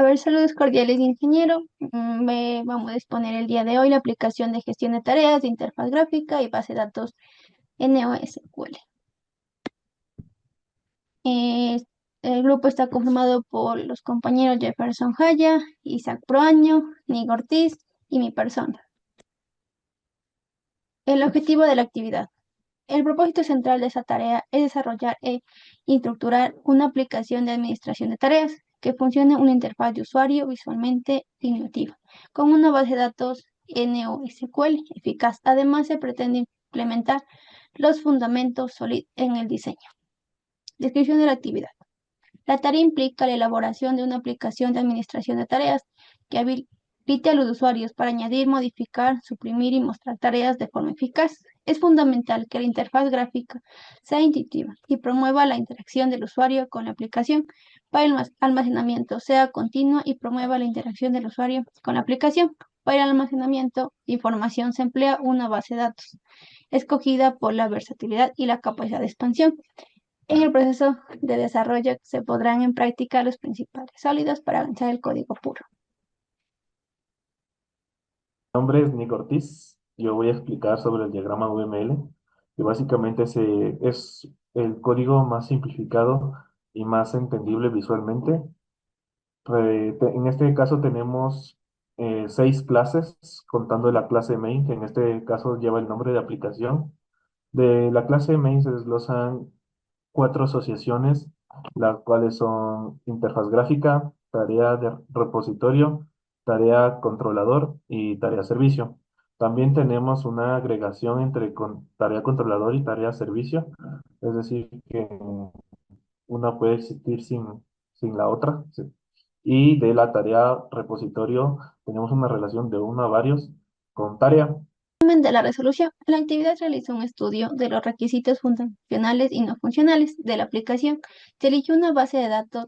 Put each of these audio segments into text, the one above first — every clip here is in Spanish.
A ver, saludos cordiales, ingeniero. Vamos a exponer el día de hoy la aplicación de gestión de tareas de interfaz gráfica y base de datos NoSQL. Eh, el grupo está conformado por los compañeros Jefferson Jaya, Isaac Proaño, Nick Ortiz y mi persona. El objetivo de la actividad. El propósito central de esa tarea es desarrollar e estructurar una aplicación de administración de tareas que funcione una interfaz de usuario visualmente intuitiva, con una base de datos NoSQL eficaz. Además, se pretende implementar los fundamentos SOLID en el diseño. Descripción de la actividad. La tarea implica la elaboración de una aplicación de administración de tareas que habilite a los usuarios para añadir, modificar, suprimir y mostrar tareas de forma eficaz. Es fundamental que la interfaz gráfica sea intuitiva y promueva la interacción del usuario con la aplicación. Para el almacenamiento sea continua y promueva la interacción del usuario con la aplicación. Para el almacenamiento de información se emplea una base de datos, escogida por la versatilidad y la capacidad de expansión. En el proceso de desarrollo se pondrán en práctica los principales sólidos para avanzar el código puro. Mi nombre es Nick Ortiz. Yo voy a explicar sobre el diagrama UML, que básicamente es el código más simplificado y más entendible visualmente. En este caso tenemos 6 clases, contando la clase main, que en este caso lleva el nombre de aplicación. De la clase main se desglosan 4 asociaciones, las cuales son interfaz gráfica, tarea de repositorio, tarea controlador y tarea servicio. También tenemos una agregación entre tarea controlador y tarea servicio, es decir, que una puede existir sin la otra. Sí. Y de la tarea repositorio tenemos una relación de uno a varios con tarea. De la resolución, la actividad realizó un estudio de los requisitos funcionales y no funcionales de la aplicación. Se eligió una base de datos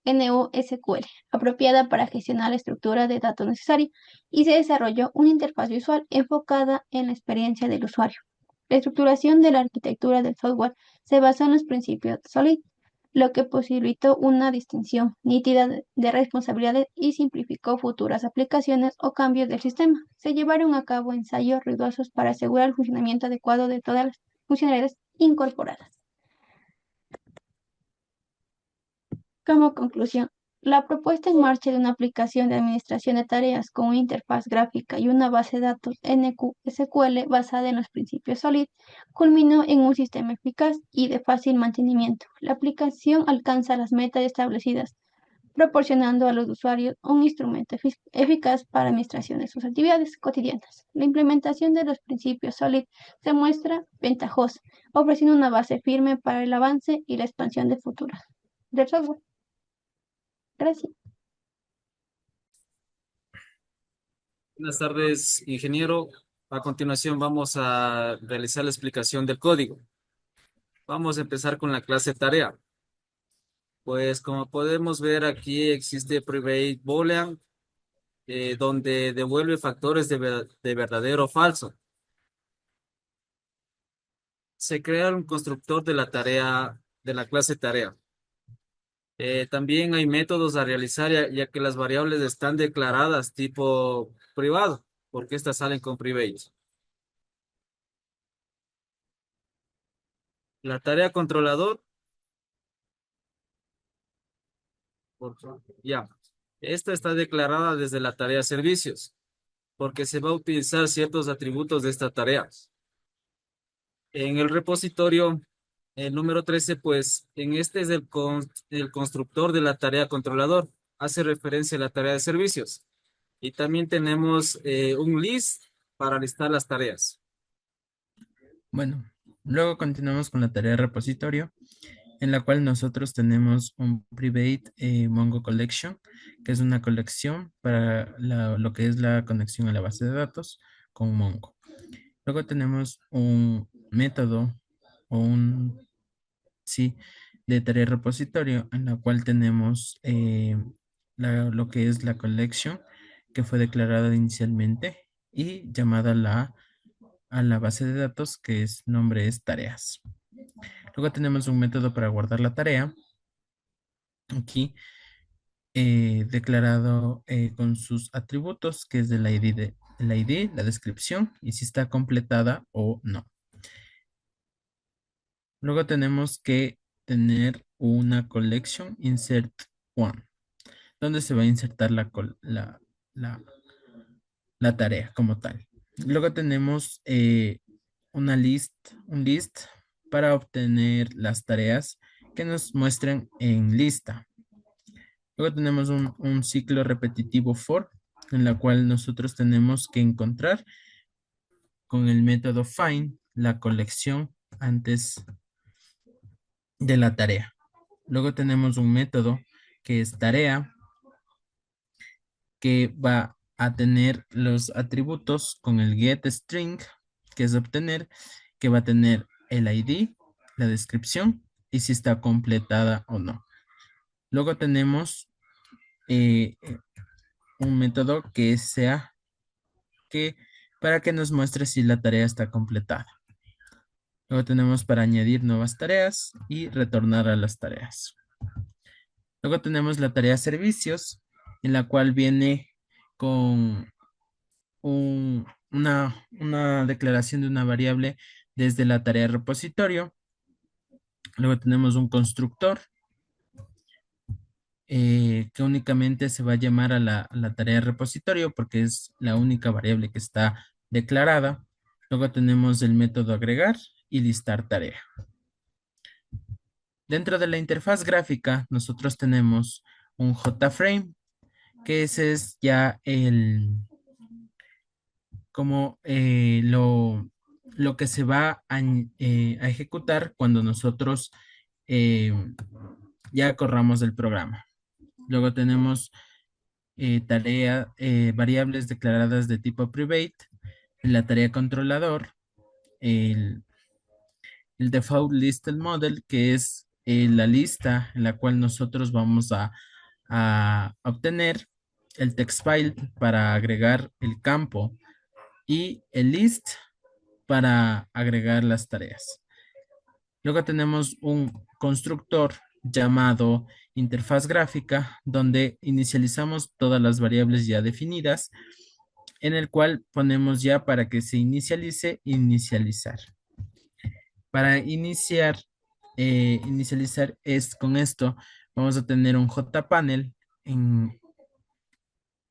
NoSQL apropiada para gestionar la estructura de datos necesaria y se desarrolló una interfaz visual enfocada en la experiencia del usuario. La estructuración de la arquitectura del software se basó en los principios SOLID, lo que posibilitó una distinción nítida de responsabilidades y simplificó futuras aplicaciones o cambios del sistema. Se llevaron a cabo ensayos rigurosos para asegurar el funcionamiento adecuado de todas las funcionalidades incorporadas. Como conclusión, la propuesta en marcha de una aplicación de administración de tareas con una interfaz gráfica y una base de datos NQSQL basada en los principios SOLID culminó en un sistema eficaz y de fácil mantenimiento. La aplicación alcanza las metas establecidas, proporcionando a los usuarios un instrumento eficaz para administración de sus actividades cotidianas. La implementación de los principios SOLID se muestra ventajosa, ofreciendo una base firme para el avance y la expansión de futuras del software. Gracias. Buenas tardes, ingeniero. A continuación vamos a realizar la explicación del código. Vamos a empezar con la clase tarea. Pues como podemos ver aquí existe private boolean, donde devuelve factores de verdadero o falso. Se crea un constructor de la tarea, de la clase tarea. También hay métodos a realizar ya que las variables están declaradas tipo privado, porque estas salen con private. La tarea controlador. Ya, esta está declarada desde la tarea servicios, porque se va a utilizar ciertos atributos de esta tarea. En el repositorio, el número 13, pues en este es el constructor de la tarea controlador. Hace referencia a la tarea de servicios. Y también tenemos un list para listar las tareas. Bueno, luego continuamos con la tarea de repositorio, en la cual nosotros tenemos un private Mongo Collection, que es una colección para lo que es la conexión a la base de datos con Mongo. Luego tenemos un método o sí, de tarea de repositorio, en la cual tenemos lo que es la collection, que fue declarada inicialmente y llamada a la base de datos, que es nombre es tareas. Luego tenemos un método para guardar la tarea aquí, declarado con sus atributos, que es el ID, la descripción y si está completada o no. Luego tenemos que tener una collection insert one, donde se va a insertar la, la tarea como tal. Luego tenemos un list para obtener las tareas que nos muestren en lista. Luego tenemos un ciclo repetitivo for, en la cual nosotros tenemos que encontrar con el método find la colección antes de la tarea. Luego tenemos un método que es tarea, que va a tener los atributos con el getString, que es obtener, que va a tener el ID, la descripción y si está completada o no. Luego tenemos eh, un método que sea que para que nos muestre si la tarea está completada. Luego tenemos para añadir nuevas tareas y retornar a las tareas. Luego tenemos la tarea servicios, en la cual viene con una declaración de una variable desde la tarea repositorio. Luego tenemos un constructor que únicamente se va a llamar a la tarea repositorio porque es la única variable que está declarada. Luego tenemos el método agregar y listar tarea. Dentro de la interfaz gráfica, nosotros tenemos un JFrame, que ese es ya como lo que se va a ejecutar cuando nosotros eh, ya corramos el programa. Luego tenemos variables declaradas de tipo private, la tarea controlador, el, el default listed model, que es la lista en la cual nosotros vamos a obtener el text file para agregar el campo y el list para agregar las tareas. Luego tenemos un constructor llamado interfaz gráfica, donde inicializamos todas las variables ya definidas, en el cual ponemos ya para que se inicialice, inicializar. Para inicializar es con esto, vamos a tener un JPanel en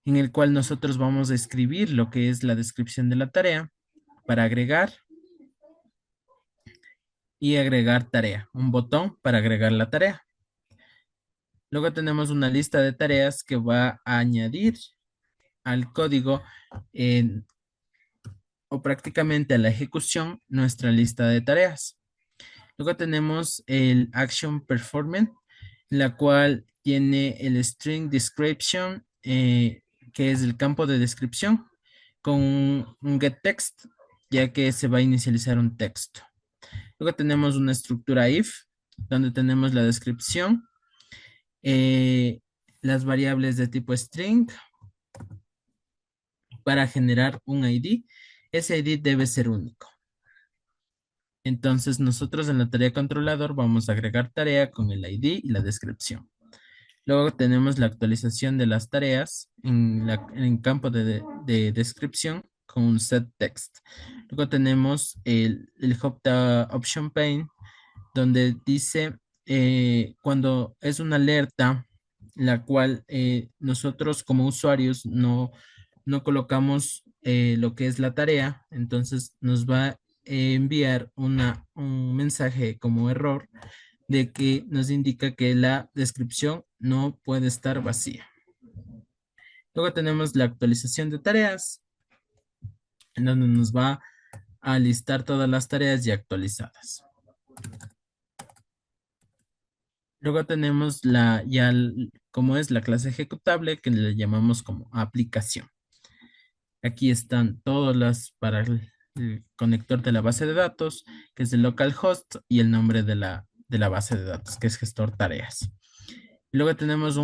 el cual nosotros vamos a escribir lo que es la descripción de la tarea para agregar y agregar tarea, un botón para agregar la tarea. Luego tenemos una lista de tareas que va a añadir al código o prácticamente a la ejecución nuestra lista de tareas. Luego tenemos el action performance, la cual tiene el string description, que es el campo de descripción, con un getText, ya que se va a inicializar un texto. Luego tenemos una estructura if, donde tenemos la descripción, eh, las variables de tipo string para generar un ID. Ese ID debe ser único. Entonces nosotros en la tarea controlador vamos a agregar tarea con el ID y la descripción. Luego tenemos la actualización de las tareas en el campo de descripción con un set text. Luego tenemos el option pane, donde dice cuando es una alerta, la cual nosotros como usuarios no colocamos lo que es la tarea, entonces nos va a enviar un mensaje como error de que nos indica que la descripción no puede estar vacía. Luego tenemos la actualización de tareas, en donde nos va a listar todas las tareas ya actualizadas. Luego tenemos como es la clase ejecutable, que le llamamos como aplicación. Aquí están todas las para el conector de la base de datos, que es el localhost, y el nombre de la base de datos, que es gestor tareas. Luego tenemos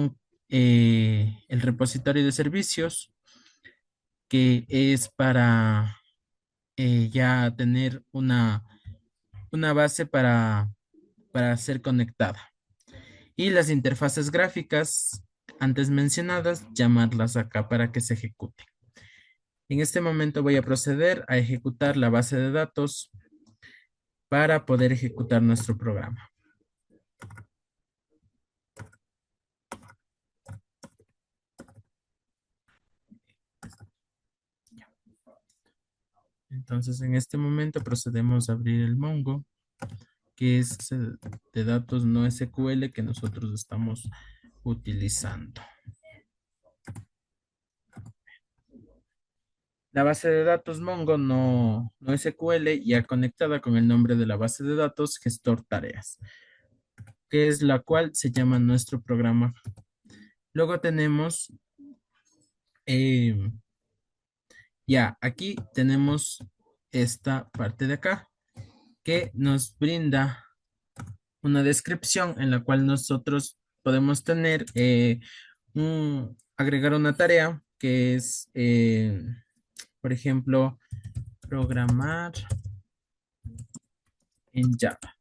el repositorio de servicios, que es para ya tener una base para ser conectada. Y las interfaces gráficas antes mencionadas, llamarlas acá para que se ejecuten. En este momento voy a proceder a ejecutar la base de datos para poder ejecutar nuestro programa. Entonces, en este momento procedemos a abrir el Mongo, que es de datos no SQL que nosotros estamos utilizando. La base de datos Mongo no SQL ya conectada con el nombre de la base de datos gestor tareas, que es la cual se llama nuestro programa. Luego tenemos, ya aquí tenemos esta parte de acá que nos brinda una descripción en la cual nosotros podemos tener, agregar una tarea que es, por ejemplo, programar en Java.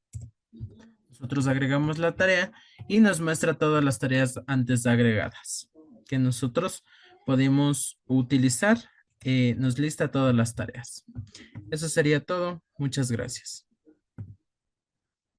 Nosotros agregamos la tarea y nos muestra todas las tareas antes agregadas que nosotros podemos utilizar. Nos lista todas las tareas. Eso sería todo. Muchas gracias.